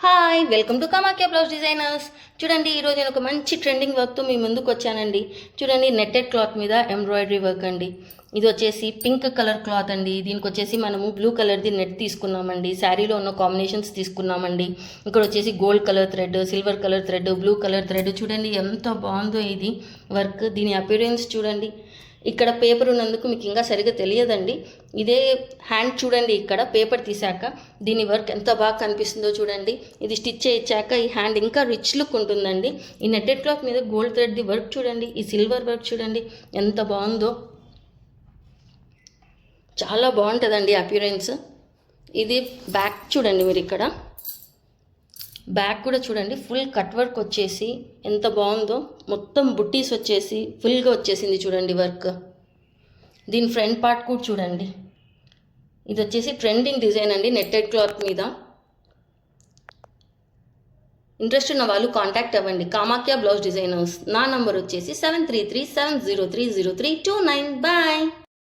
Hi welcome to Kamakhya blouse designers. చూడండి, ఈరోజు నేను ఒక మంచి ట్రెండింగ్ వర్క్తో మీ ముందుకు వచ్చానండి. చూడండి, నెట్టెడ్ క్లాత్ మీద ఎంబ్రాయిడరీ వర్క్ అండి. ఇది వచ్చేసి పింక్ కలర్ క్లాత్ అండి. దీనికి వచ్చేసి మనము బ్లూ కలర్ది నెట్ తీసుకున్నామండి. శారీలో ఉన్న కాంబినేషన్స్ తీసుకున్నామండి. ఇక్కడ వచ్చేసి gold colour thread, silver colour thread, blue colour thread. చూడండి ఎంత బాగుందో ఇది వర్క్. దీని అపిరియన్స్ చూడండి. ఇక్కడ పేపర్ ఉన్నందుకు మీకు ఇంకా సరిగ్గా తెలియదండి. ఇదే హ్యాండ్ చూడండి, ఇక్కడ పేపర్ తీసాక దీని వర్క్ ఎంత బాగా కనిపిస్తుందో చూడండి. ఇది స్టిచ్ చేయించాక ఈ హ్యాండ్ ఇంకా రిచ్ లుక్ ఉంటుందండి. ఈ నెట్టెడ్ క్లాత్ మీద గోల్డ్ థ్రెడ్ది వర్క్ చూడండి, ఈ సిల్వర్ వర్క్ చూడండి ఎంత బాగుందో. చాలా బాగుంటుందండి అపియరెన్స్. ఇది బ్యాక్ చూడండి, మీరు ఇక్కడ బ్యాక్ కూడా చూడండి, ఫుల్ కట్ వర్క్ వచ్చేసి ఎంత బాగుందో. మొత్తం బుట్టీస్ వచ్చేసి ఫుల్గా వచ్చేసింది చూడండి వర్క్. దీని ఫ్రంట్ పార్ట్ కూడా చూడండి. ఇది వచ్చేసి ట్రెండింగ్ డిజైన్ అండి నెట్టెడ్ క్లాత్ మీద. ఇంట్రెస్ట్ ఉన్న వాళ్ళు కాంటాక్ట్ అవ్వండి, కామాఖ్య బ్లౌజ్ డిజైనర్స్. నా నంబర్ వచ్చేసి 7337030329. బాయ్.